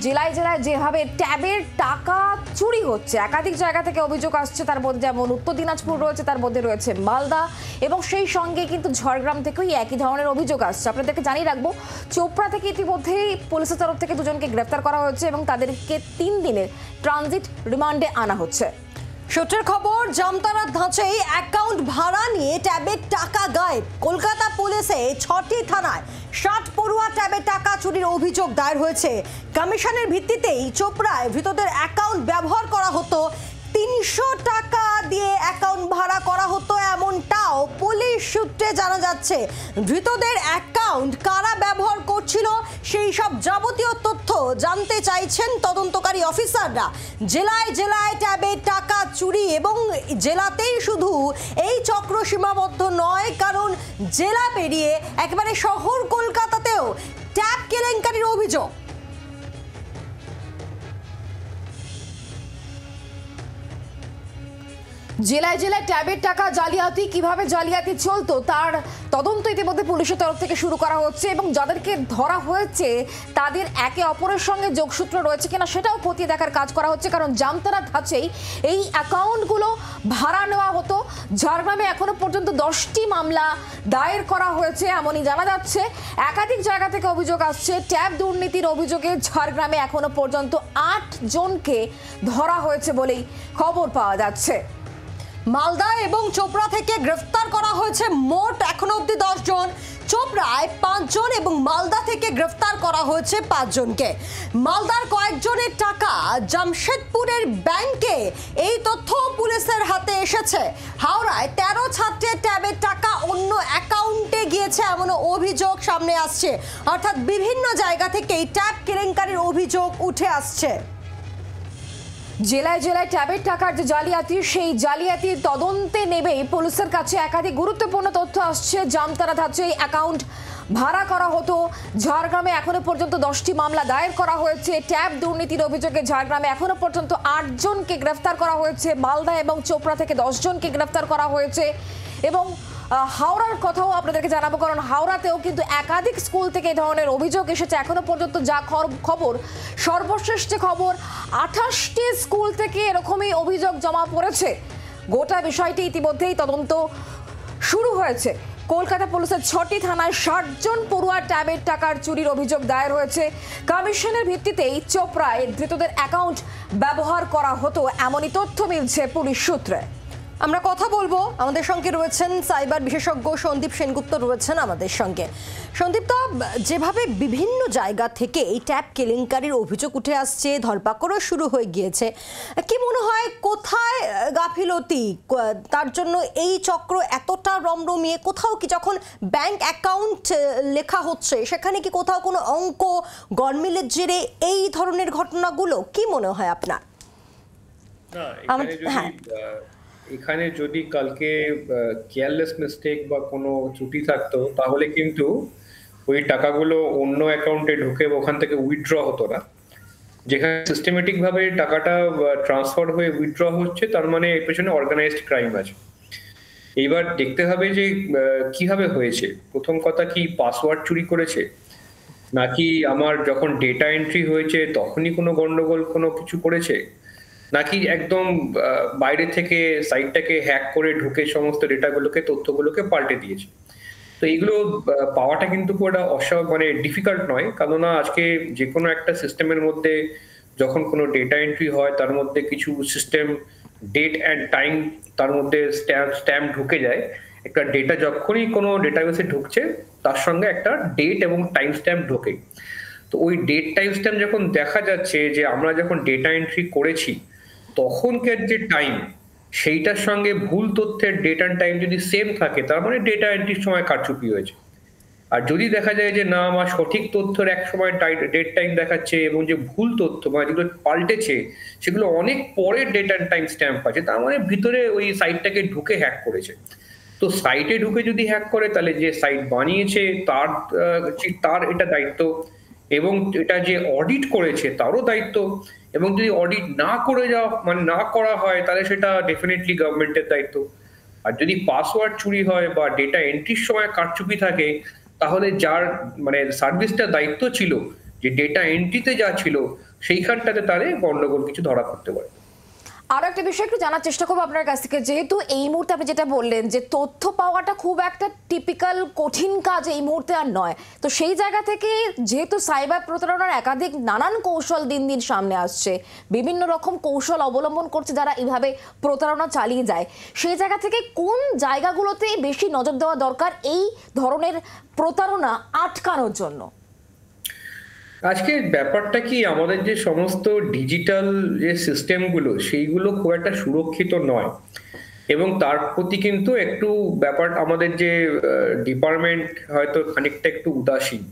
জেলায় জেলায় যেভাবে ট্যাবের টাকা চুরি হচ্ছে, একাধিক জায়গা থেকে অভিযোগ আসছে। তার মধ্যে যেমন উত্তর দিনাজপুর রয়েছে, তার মধ্যে রয়েছে মালদা, এবং সেই সঙ্গে কিন্তু ঝাড়গ্রাম থেকেই একই ধরনের অভিযোগ আসছে। আপনাদেরকে জানিয়ে রাখবো, চোপড়া থেকে ইতিমধ্যেই পুলিশের তরফ থেকে দুজনকে গ্রেফতার করা হয়েছে এবং তাদেরকে 3 দিনের ট্রানজিট রিমান্ডে আনা হচ্ছে। সূত্রের খবর, জামতারার ধাঁচেই অ্যাকাউন্ট ভাড়া নিয়ে ট্যাবের টাকা গায়েব। কলকাতা পুলিশে 6টি থানায় 60 পড়ুয়া ট্যাবের টাকা চুরির অভিযোগ দায়ের হয়েছে। কমিশনের ভিত্তিতেই চোপড়ায় ধৃতদের অ্যাকাউন্ট ব্যবহার করা হতো। 300 টাকা দিয়ে অ্যাকাউন্ট ভাড়া করা হতো, এমনটাও পুলিশ সূত্রে জানা যাচ্ছে। ধৃতদের অ্যাকাউন্ট কারা ব্যবহার করছিল সেই সব যাবতীয় তথ্য জানতে চাইছেন তদন্তকারী অফিসাররা। জেলায় জেলায় ট্যাবের টাকা চুরি, এবং জেলাতেই শুধু এই চক্র সীমাবদ্ধ নয়, কারণ জেলা পেরিয়ে একেবারে শহর কলকাতাতেও ট্যাব কেলেঙ্কারির অভিযোগ। জেলায় জেলায় ট্যাবের টাকা জালিয়াতি, কিভাবে জালিয়াতি চলতো তার তদন্ত ইতিমধ্যে পুলিশের তরফ থেকে শুরু করা হচ্ছে, এবং যাদেরকে ধরা হয়েছে তাদের একে অপরের সঙ্গে যোগসূত্র রয়েছে কিনা সেটাও খতিয়ে দেখার কাজ করা হচ্ছে। কারণ জামতারা ধাঁচেই এই অ্যাকাউন্টগুলো ভাড়া নেওয়া হতো। ঝাড়গ্রামে এখনো পর্যন্ত 10টি মামলা দায়ের করা হয়েছে এমনই জানা যাচ্ছে। একাধিক জায়গা থেকে অভিযোগ আসছে। ট্যাব দুর্নীতির অভিযোগে ঝাড়গ্রামে এখনো পর্যন্ত 8 জনকে ধরা হয়েছে বলেই খবর পাওয়া যাচ্ছে। মালদা এবং চোপড়া থেকে গ্রেফতার করা হয়েছে মোট এখনো অবধি 10 জন। চোপড়ায় 5 জন এবং মালদা থেকে গ্রেফতার করা হয়েছে 5 জনকে। মালদার কয়েকজনের টাকা জামশেদপুরের ব্যাংকে, এই তথ্য পুলিশের হাতে এসেছে। হাওড়ায় 13 ছাত্রের ট্যাবের টাকা অন্য অ্যাকাউন্টে গিয়েছে এমন অভিযোগ সামনে আসছে। অর্থাৎ বিভিন্ন জায়গা থেকেই ট্যাব কেলেঙ্কারির অভিযোগ উঠে আসছে। জেলায় জেলায় ট্যাবের টাকার যে জালিয়াতি, সেই জালিয়াতির তদন্তে নেবেই পুলিশের কাছে একাধিক গুরুত্বপূর্ণ তথ্য আসছে। জামতারা ধাঁচে অ্যাকাউন্ট ভাড়া করা হতো। ঝাড়গ্রামে এখনো পর্যন্ত 10টি মামলা দায়ের করা হয়েছে। ট্যাব দুর্নীতির অভিযোগে ঝাড়গ্রামে এখনো পর্যন্ত 8 জনকে গ্রেফতার করা হয়েছে। মালদা এবং চোপড়া থেকে 10 জনকে গ্রেফতার করা হয়েছে। এবং হাওড়ার কথাও আপনাদেরকে জানাবো, কারণ হাওড়াতেও কিন্তু একাধিক স্কুল থেকে এই ধরনের অভিযোগ এসেছে। এখনো পর্যন্ত যা খবর, সর্বশেষ যে খবর, 28টি স্কুল থেকে এরকমই অভিযোগ জমা পড়েছে। গোটা বিষয়টি ইতিমধ্যেই তদন্ত শুরু হয়েছে। কলকাতা পুলিশের 6টি থানায় 60 জন পড়ুয়া ট্যাবের টাকার চুরির অভিযোগ দায়ের হয়েছে। কমিশনের ভিত্তিতেই চোপড়ায় ধৃতদের অ্যাকাউন্ট ব্যবহার করা হতো এমনই তথ্য মিলছে পুলিশ সূত্রে। আমরা কথা বলবো, আমাদের সঙ্গে রয়েছেন সাইবার বিশেষজ্ঞ সন্দীপ সেনগুপ্ত রয়েছেন আমাদের সঙ্গে। সন্দীপ দা, যেভাবে বিভিন্ন জায়গা থেকে এই ট্যাব কেলেঙ্কারির অভিযোগ উঠে আসছে, ধরপাকড়ও শুরু হয়ে গিয়েছে, কি মনে হয় কোথায় গাফিলতি, তার জন্য এই চক্র এতটা রমরমিয়ে? কোথাও কি যখন ব্যাংক অ্যাকাউন্ট লেখা হচ্ছে সেখানে কি কোথাও কোনো অঙ্ক গরমিলের জেরে এই ধরনের ঘটনাগুলো, কি মনে হয় আপনার? এখানে যদি কালকে কেয়ারলেস মিস্টেক বা কোনো ত্রুটি থাকতো, তাহলে কিন্তু ওই টাকাগুলো অন্য অ্যাকাউন্টে ঢুকে ওখান থেকে উইথড্র হতো না। যেখানে সিস্টেমেটিক ভাবে টাকাটা ট্রান্সফার হয়ে উইথড্র হচ্ছে, তার মানে এর পেছনে অর্গানাইজড ক্রাইম আছে। এইবার দেখতে হবে যে কিভাবে হয়েছে। প্রথম কথা, কি পাসওয়ার্ড চুরি করেছে, নাকি আমার যখন ডেটা এন্ট্রি হয়েছে তখনই কোনো গন্ডগোল কোনো কিছু করেছে, নাকি একদম বাইরে থেকে সাইটটাকে হ্যাক করে ঢুকে সমস্ত ডেটাগুলোকে, তথ্যগুলোকে পাল্টে দিয়েছে। তো এইগুলো পাওয়াটা কিন্তু পুরোটা মানে ডিফিকাল্ট নয়, কেননা আজকে যে কোনো একটা সিস্টেমের মধ্যে যখন কোনো ডেটা এন্ট্রি হয়, তার মধ্যে কিছু সিস্টেম ডেট অ্যান্ড টাইম, তার মধ্যে স্ট্যাম্প ঢুকে যায়। একটা ডেটা যখনই কোনো ডেটাবেসে ঢুকছে, তার সঙ্গে একটা ডেট এবং টাইম স্ট্যাম্প ঢোকে। তো ওই ডেট টাইম স্ট্যাম্প যখন দেখা যাচ্ছে যে আমরা যখন ডেটা এন্ট্রি করেছি তখনকার যে টাইম, সেইটার সঙ্গে ভুল তথ্যের ডেট অ্যান্ড টাইম যদি সেম থাকে, তার মানে ডেটা এন্ট্রির সময় কারচুপি হয়েছে। আর যদি দেখা যায় যে না, আমার সঠিক তথ্যের এক সময় ডেট টাইম দেখাচ্ছে এবং যে ভুল তথ্য মানে যেগুলো পাল্টেছে সেগুলো অনেক পরে ডেট অ্যান্ড টাইম স্ট্যাম্প আছে, তার মানে ভিতরে ওই সাইটটাকে ঢুকে হ্যাক করেছে। তো সাইটে ঢুকে যদি হ্যাক করে, তাহলে যে সাইট বানিয়েছে তার এটা দায়িত্ব, এবং এটা যে অডিট করেছে তারও দায়িত্ব। এবং যদি অডিট না করে না করা হয়, তাহলে সেটা ডেফিনেটলি গভর্নমেন্টের দায়িত্ব। আর যদি পাসওয়ার্ড চুরি হয় বা ডেটা এন্ট্রির সময় কারচুপি থাকে, তাহলে যার মানে সার্ভিসটা দায়িত্ব ছিল, যে ডেটা এন্ট্রিতে যা ছিল সেইখানটাতে তারে গন্ডগোল কিছু ধরা পড়তে পারে। আরো একটা বিষয় একটু জানার চেষ্টা করবো আপনার কাছ থেকে, যেহেতু এই মুহূর্তে আপনি যেটা বললেন যে তথ্য পাওয়াটা খুব একটা টিপিক্যাল কঠিন কাজ এই মুহূর্তে আর নয়, তো সেই জায়গা থেকে যেহেতু সাইবার প্রতারণার একাধিক নানান কৌশল দিন দিন সামনে আসছে, বিভিন্ন রকম কৌশল অবলম্বন করছে যারা এইভাবে প্রতারণা চালিয়ে যায়, সেই জায়গা থেকে কোন জায়গাগুলোতে বেশি নজর দেওয়া দরকার এই ধরনের প্রতারণা আটকানোর জন্য? আজকে ব্যাপারটা কি, আমাদের যে সমস্ত ডিজিটাল যে সিস্টেমগুলো সেইগুলো খুব একটা সুরক্ষিত নয়, এবং তার প্রতি কিন্তু একটু ব্যাপার আমাদের যে ডিপার্টমেন্ট হয়তো খানিকটা একটু উদাসীন।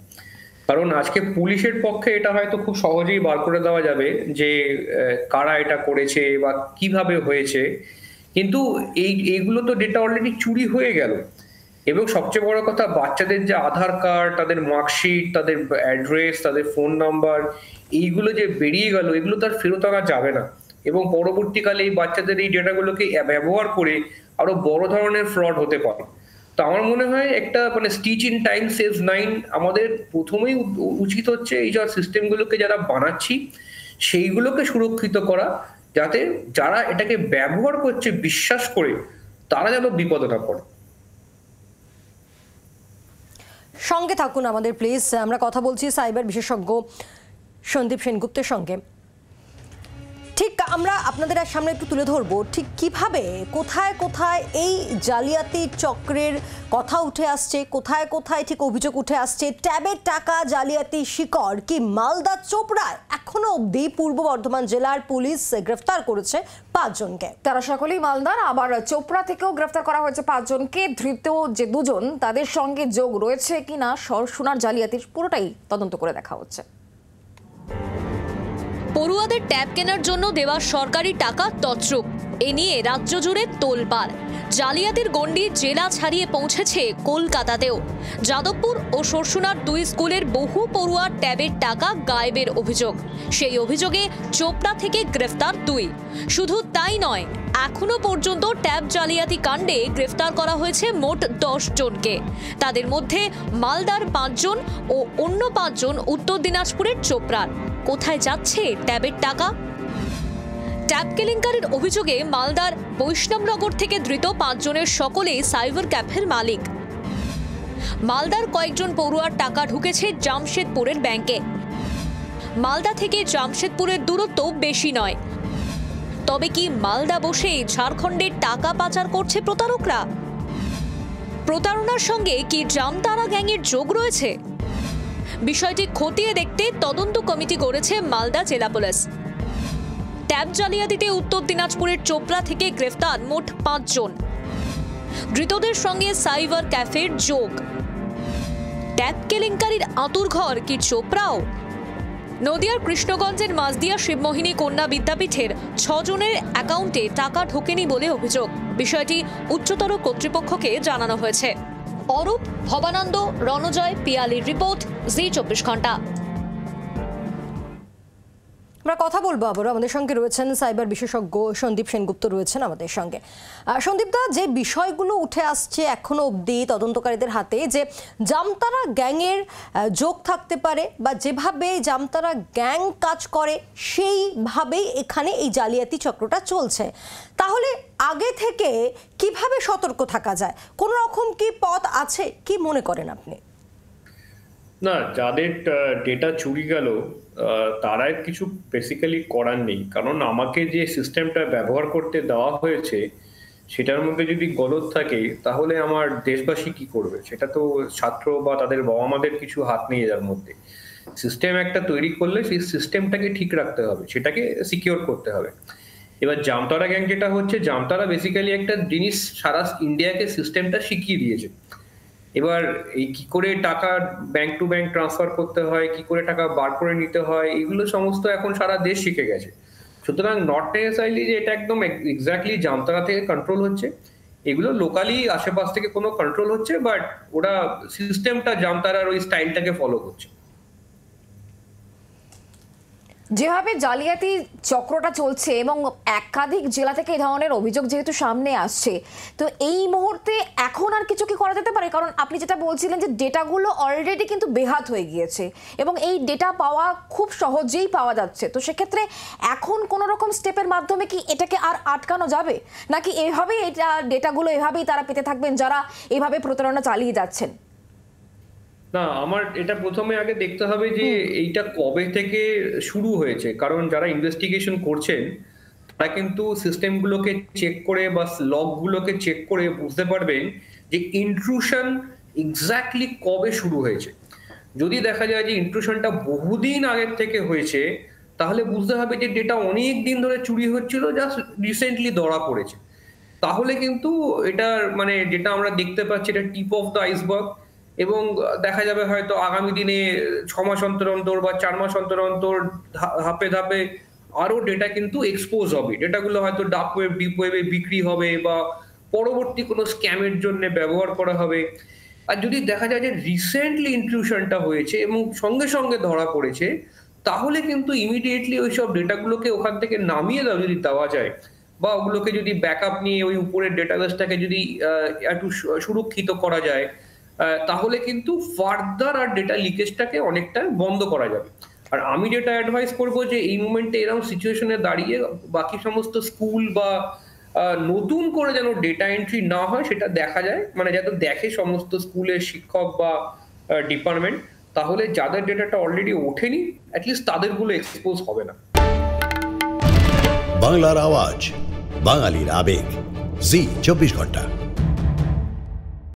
কারণ আজকে পুলিশের পক্ষে এটা হয়তো খুব সহজেই বার করে দেওয়া যাবে যে কারা এটা করেছে বা কিভাবে হয়েছে, কিন্তু এইগুলো তো ডেটা অলরেডি চুরি হয়ে গেল। এবং সবচেয়ে বড় কথা, বাচ্চাদের যে আধার কার্ড, তাদের মার্কশিট, তাদের অ্যাড্রেস, তাদের ফোন নাম্বার, এইগুলো যে বেরিয়ে গেল, এগুলো তার ফেরত আনা যাবে না। এবং পরবর্তীকালে এই বাচ্চাদের এই ডেটাগুলোকে ব্যবহার করে আরো বড় ধরনের ফ্রড হতে পারে। তো আমার মনে হয় একটা মানে স্টিচ ইন টাইম সেভস 9, আমাদের প্রথমেই উচিত হচ্ছে এই যে সিস্টেমগুলোকে যারা বানাচ্ছি সেইগুলোকে সুরক্ষিত করা, যাতে যারা এটাকে ব্যবহার করছে বিশ্বাস করে তারা যেন বিপদে না পড়ে। সঙ্গে থাকুন আমাদের প্লিজ, আমরা কথা বলছি সাইবার বিশেষজ্ঞ সন্দীপ সেনগুপ্তের সঙ্গে। ঠিক আমরা আপনাদের সামনে একটু তুলে ধরবো ঠিক কিভাবে কোথায় কোথায় এই জালিয়াতি চক্রের কথা উঠে আসছে, কোথায় কোথায় ঠিক অভিযোগ উঠে আসছে। ট্যাবের টাকা জালিয়াতি শিকড় কি মালদা চোপড়ায়? এখনো অবধি পূর্ব বর্ধমান জেলার পুলিশ গ্রেফতার করেছে 5 জনকে। তারা সকলেই মালদার, আবার চোপড়া থেকেও গ্রেফতার করা হয়েছে 5 জনকে। ধৃত যে 2 জন তাদের সঙ্গে যোগ রয়েছে কিনা সোনার জালিয়াতির পুরোটাই তদন্ত করে দেখা হচ্ছে। পড়ুয়াদের ট্যাব কেনার জন্য দেওয়া সরকারি টাকা তছরূপ, এ নিয়ে রাজ্য জুড়ে তোলপাড়। জালিয়াতির গণ্ডি জেলা ছাড়িয়ে পৌঁছেছে কলকাতাতেও। যাদবপুর ও সরসুনার 2 স্কুলের বহু পড়ুয়ার ট্যাবের টাকা গায়েবের অভিযোগ। সেই অভিযোগে চোপড়া থেকে গ্রেফতার 2। শুধু তাই নয়, এখনো পর্যন্ত ট্যাব জালিয়াতি কাণ্ডে গ্রেফতার করা হয়েছে মোট 10 জনকে। তাদের মধ্যে মালদার 5 জন ও অন্য 5 জন উত্তর দিনাজপুরের চোপড়ার। কোথায় যাচ্ছে ট্যাবের টাকা? ট্যাব কেলেঙ্কারির অভিযোগে মালদার বৈষ্ণবনগর থেকে ধৃত 5 জনের সকলেই সাইবার ক্যাফের মালিক। মালদার কয়েকজন পড়ুয়ার টাকা ঢুকেছে জামশেদপুরের ব্যাংকে। মালদা থেকে জামশেদপুরের দূরত্ব বেশি নয়। তবে কি মালদা বসেই ঝাড়খণ্ডের টাকা পাচার করছে প্রতারকরা? প্রতারণার সঙ্গে কি জামতারা গ্যাংয়ের যোগ রয়েছে? বিষয়টি খতিয়ে দেখতে তদন্ত কমিটি গড়েছে মালদা জেলা পুলিশ। ট্যাব জালিয়াতিতে উত্তর দিনাজপুরের চোপড়া থেকে গ্রেফতার মোট 5 জন। ধৃতদের সঙ্গে সাইবার ক্যাফের যোগ। ট্যাব কেলেঙ্কারির আঁতুড়ঘর কি চোপড়াও? নদিয়ার কৃষ্ণগঞ্জের মাঝদিয়া শিবমোহিনী কন্যা বিদ্যাপীঠের 6 জনের অ্যাকাউন্টে টাকা ঢোকেনি বলে অভিযোগ। বিষয়টি উচ্চতর কর্তৃপক্ষকে জানানো হয়েছে। অরূপ, ভবানন্দ, রণজয়, পিয়ালির রিপোর্ট, জি 24 ঘন্টা। আমরা কথা বলবো আবারও। আমাদের সঙ্গে রয়েছেন সাইবার বিশেষজ্ঞ সন্দীপ সেনগুপ্ত রয়েছেন আমাদের সঙ্গে। সন্দীপ দা, যে বিষয়গুলো উঠে আসছে এখনো অবধি তদন্তকারীদের হাতে, যে জামতারা গ্যাংয়ের যোগ থাকতে পারে বা যেভাবে জামতারা গ্যাং কাজ করে সেইভাবেই এখানে এই জালিয়াতি চক্রটা চলছে, তাহলে আগে থেকে কিভাবে সতর্ক থাকা যায়? কোনো রকম কি পথ আছে, কি মনে করেন আপনি? না, যাদের ডেটা চুরি গেল তারাই কিছু বেসিক্যালি করার নেই, কারণ আমাকে যে সিস্টেমটা ব্যবহার করতে দেওয়া হয়েছে সেটার মধ্যে যদি গলদ থাকে তাহলে আমার দেশবাসী কি করবে? সেটা তো ছাত্র বা তাদের বাবা মাদের কিছু হাত নেই যার মধ্যে। সিস্টেম একটা তৈরি করলে সেই সিস্টেমটাকে ঠিক রাখতে হবে, সেটাকে সিকিউর করতে হবে। এবার জামতারা গ্যাং যেটা হচ্ছে, জামতারা বেসিক্যালি একটা জিনিস সারা ইন্ডিয়াকে সিস্টেমটা শিখিয়ে দিয়েছে। এবার এই কি করে টাকা ব্যাংক টু ব্যাংক ট্রান্সফার করতে হয়, কি করে টাকা বার করে নিতে হয়, এগুলো সমস্ত এখন সারা দেশ শিখে গেছে। সুতরাং নট নেসেসারিলি যে এটা একদম এক্স্যাক্টলি জামতারা থেকে কন্ট্রোল হচ্ছে, এগুলো লোকালি আশেপাশ থেকে কোনো কন্ট্রোল হচ্ছে, বাট ওরা সিস্টেমটা জামতারার ওই স্টাইলটাকে ফলো করছে। যেভাবে জালিয়াতি চক্রটা চলছে এবং একাধিক জেলা থেকে এই ধরনের অভিযোগ যেহেতু সামনে আসছে, তো এই মুহূর্তে এখন আর কিছু কি করা যেতে পারে? কারণ আপনি যেটা বলছিলেন যে ডেটাগুলো অলরেডি কিন্তু বেহাত হয়ে গিয়েছে এবং এই ডেটা পাওয়া খুব সহজেই পাওয়া যাচ্ছে, তো সেক্ষেত্রে এখন কোনো রকম স্টেপের মাধ্যমে কি এটাকে আর আটকানো যাবে, নাকি এভাবেই এটা ডেটাগুলো এভাবেই তারা পেতে থাকবেন যারা এভাবে প্রতারণা চালিয়ে যাচ্ছেন? না, আমার এটা প্রথমে আগে দেখতে হবে যে এইটা কবে থেকে শুরু হয়েছে, কারণ যারা ইনভেস্টিগেশন করছেন তারা কিন্তু সিস্টেমগুলোকে চেক করে বা লগগুলোকে চেক করে বুঝতে পারবেন যে ইন্ট্রুশন এক্স্যাক্টলি কবে শুরু হয়েছে। যদি দেখা যায় যে ইন্ট্রুশনটা বহুদিন আগের থেকে হয়েছে, তাহলে বুঝতে হবে যে ডেটা অনেক দিন ধরে চুরি হচ্ছিল, জাস্ট রিসেন্টলি ধরা পড়েছে। তাহলে কিন্তু এটার মানে যেটা আমরা দেখতে পাচ্ছি এটা টিপ অফ দ্য আইসবার্গ, এবং দেখা যাবে হয়তো আগামী দিনে 6 মাস অন্তর অন্তর বা 4 মাস অন্তর অন্তর ধাপে ধাপে আরো ডেটা কিন্তু এক্সপোজ হবে। ডেটাগুলো হয়তো ডার্ক ওয়েব, ডিপ ওয়েবে বিক্রি হবে বা পরবর্তী কোনো স্ক্যামের জন্য ব্যবহার করা হবে। আর যদি দেখা যায় যে রিসেন্টলি ইন্ট্রুশনটা হয়েছে এবং সঙ্গে সঙ্গে ধরা পড়েছে, তাহলে কিন্তু ইমিডিয়েটলি ওই সব ডেটাগুলোকে ওখান থেকে নামিয়ে যদি দেওয়া যায় বা ওগুলোকে যদি ব্যাকআপ নিয়ে ওই উপরের ডেটাবেসটাকে যদি একটু সুরক্ষিত করা যায়, তাহলে কিন্তু ফার্দার আর ডেটা লিকেজটাকে অনেকটা বন্ধ করা যাবে। আর আমি যেটা অ্যাডভাইস করব যে এই মুমেন্টে এরকম সিচুয়েশনে দাঁড়িয়ে বাকি সমস্ত স্কুল বা নতুন করে যেন ডেটা এন্ট্রি না হয় সেটা দেখা যায়, মানে যাতে দেখে সমস্ত স্কুলের শিক্ষক বা ডিপার্টমেন্ট, তাহলে যাদের ডেটাটা অলরেডি ওঠেনি অ্যাটলিস্ট তাদেরগুলো এক্সপোজ হবে না। বাংলার আওয়াজ, বাঙালির আবেগ, জি 24 ঘন্টা।